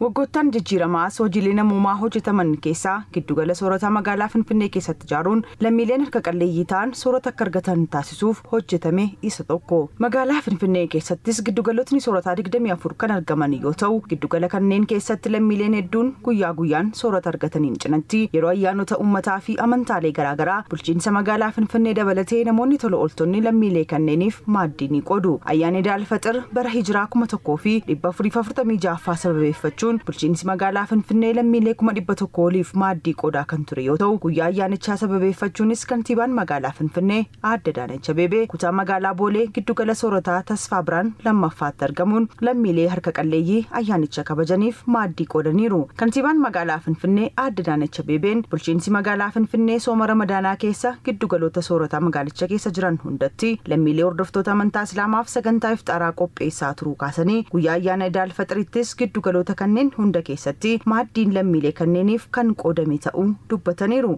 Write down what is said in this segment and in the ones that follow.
Waggoottan jijjiiramaas hojiilee namummaa hojjetaman keessaa giddugala soorata magaalaa Finfinnee keessatti ijaaruun lammiileen harka qalleeyyii ta'an soorata akka argatan taasisuuf hojjetame isa tokko. Magaalaa Finfinnee keessattis giddugalootni soorataa 24 kan argaman yoo ta'u, giddugala kanneen keessatti lammiileen hedduun guyyaa guyyaan soorata argataniin cinatti yeroo ayyaanota uummataa fi amantaalee garaagaraa bulchiinsa magaalaa Finfinnee dabalatee namoonni tola ooltonni lammiilee kanneeniif maaddii ni qoodu. Ayyaanni Daalfaxir bara hijiraa 1446 sababeeffachuun bulchiinsi magaalaa Finfinnee lammiilee 100 oliif maaddii qoodaa kan ture yoo ta'u, guyyaa ayyaanichaa sababeeffachuunis kantiibaan magaalaa Finfinnee Aadde Adaanech Abeebee kutaa magaalaa Boolee giddugala soorataa Tasfaa Biraan lammaffaatti argamuun lammiilee harka qalleeyyii ayyaanicha kabajaniif maaddii qoodaniiru. Kantiibaan magaalaa Finfinnee Aadde Adaanech Abeebeen bulchiinsi magaalaa Finfinnee sooma Ramadaanaa keessa giddugaloota soorataa magaalicha keessa jiran hundatti lammiilee hordoftoota amantaa Islaamaaf sagantaa iftaaraa qopheessaa turuu kaasanii guyyaa ayyaana Daalfaxirittis giddugaloota hunda keessatti maaddiin lammiilee kanneeniif kan qoodame ta'uu dubbataniiru.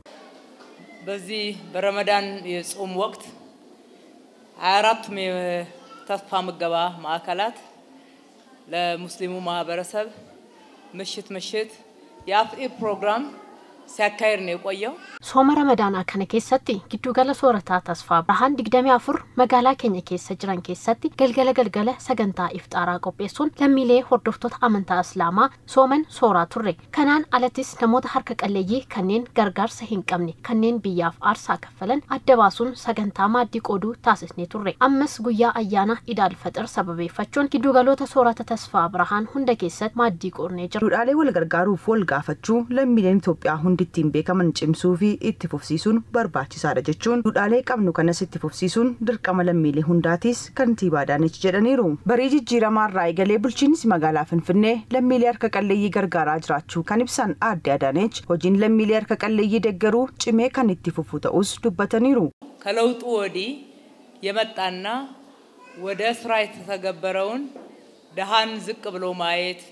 በዚህ በረመዳን የጾም ወቅት 24 ተስፋ ምገባ ማዕከላት ለሙስሊሙ ማህበረሰብ ምሽት የአፍጢር ፕሮግራም ሲያካሂድ ነው የቆየው። ሶማ ረመዳና ከነ keessatti giddugala soorataa Tasfaa Biraan 24 magaalaa keenya keessa jiran keessatti galgala sagantaa iftaaraa qopheessuun lammiilee hordoftoota amantaa Islaamaa sooman sooraa turre. Kanaan alattis namoota harka qalleeyyii kanneen gargaarsa hin qabne kanneen biyyaaf aarsaa kaffalan adda baasuun sagantaa maaddii qooduu taasisnee turre. Ammas guyyaa ayyaana Daalfaxir sababeeffachuun giddugaloota soorata Tasfaa Biraan hunda keessatti maaddii qoodnee jirra. Duudhaalee wal gargaaruuf wal gaafachuu lammiileen Itoophiyaa hundittiin beekaman cimsuu fi itti fufsiisuun barbaachisaadha jechuun duudhaalee qabnu kanas itti fufsiisuun dirqama lammiilee hundaatis kantiibaa Adaanech jedhaniiru. Barii jijjiiramaarraa eegalee bulchiinsi magaalaa Finfinnee lammiilee harka qalleeyyii gargaaraa jiraachuu kan ibsan Aadde Adaanech hojiin lammiilee harka qalleeyyii deeggaruu cimee kan itti fufu ta'us dubbataniiru. ከለውጡ ወዲህ የመጣና ወደ ስራ የተተገበረውን ደሃን ዝቅ ብሎ ማየት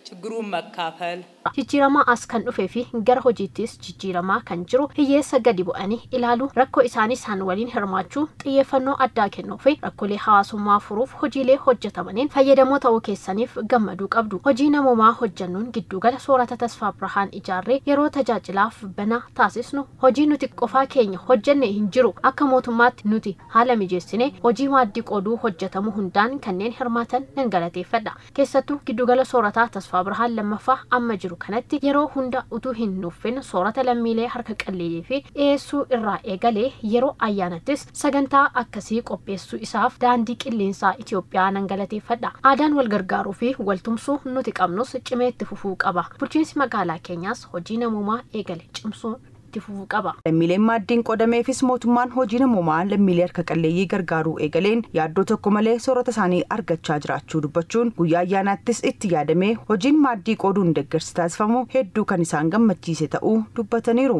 ችግሩን መካፈል jijjiiramaa as kan dhufee fi gara hojiittis jijjiiramaa kan jiru hiyyeessa gadi bu'anii ilaalu rakkoo isaanii isaan waliin hirmaachuu xiyyeeffannoo addaa kennuu fi rakkoolee hawaasummaa furuuf hojiilee hojjetamaniin fayyadamoo ta'uu keessaniif gammaduu qabdu. Hojii namummaa hojjennuun giddugala soorata Tasfaa Biraan ijaarree yeroo tajaajilaaf banaa taasisnu hojii nuti qofaa keenya hojjenne hin jiru. Akka mootummaatti nuti haala mijeessinee hojii maaddii qooduu hojjetamu hundaan kanneen hirmaatan nan galateeffadha. Keessattuu giddugala soorataa Tasfaa Biraan lammaffaa amma jiru kanatti yeroo hunda utuu hin nuffin soorata lammiilee harka qalleeyyii fi dhiyeessuu irraa eegalee yeroo ayyaanattis sagantaa akkasii qopheessuu isaaf daandii qilleensaa Itoophiyaa nan galateeffadha. Aadaan wal gargaaruu fi waltumsuu nuti qabnus cimee itti fufuu qaba. Bulchiinsi magaalaa keenyaas hojii namummaa eegale cimsuu itti fufuu qaba. Lammiileen maaddiin qoodameefis mootummaan hojii namummaa lammiilee harka qalleeyyii gargaaruu eegaleen yaaddoo tokko malee soorata isaanii argachaa jiraachuu dubbachuun guyyaa ayyaanaattis itti yaadamee hojiin maaddii qooduun deeggarsi taasifamu hedduu kan isaan gammachiise ta'uu dubbataniiru.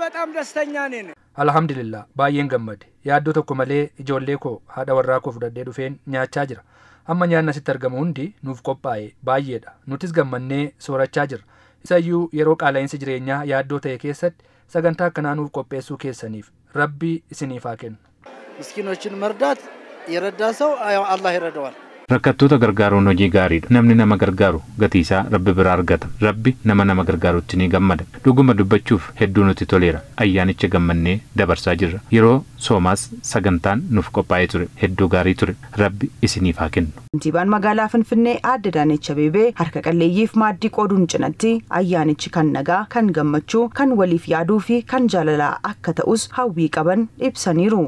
በጣም ደስተኛ ነኝ። አልሐምዱሊላህ ባየን ገመድ yaaddoo tokko malee ijoollee koo haadha warraa koo fudhadhee dhufeen nyaachaa jira. Amma nyaanni asitti argamu hundi nuuf qophaa'e baay'eedha. Nutis gammannee soorachaa jirra. Isayyuu yeroo qaala'insi jireenyaa yaaddoo ta'e keessatti sagantaa akkanaa nuuf qopheessuu keessaniif Rabbi isiniif haa kennu. Miskiinoችን መርዳት የረዳ ሰው አላህ ይረዳዋል. Rakkattoota gargaaruun hojii gaariidha. Namni nama gargaaru gatii isaa Rabbi biraa argata. Rabbi nama gargaarutti ni gammada. Dhuguma dubbachuuf hedduu nuti toleera. Ayyaanicha gammannee dabarsaa jirra. Yeroo soomaas sagantaan nuuf qophaa'ee ture. Hedduu gaarii ture. Rabbi isiniif haa kennu. Kantiibaan magaalaa Finfinnee Aadde Adaanech Abeebee harka qalleeyyiif maaddii qooduun cinatti ayyaanichi kan nagaa, kan gammachuu, kan waliif yaaduu fi kan jaalalaa akka ta'us hawwii qaban ibsaniiru.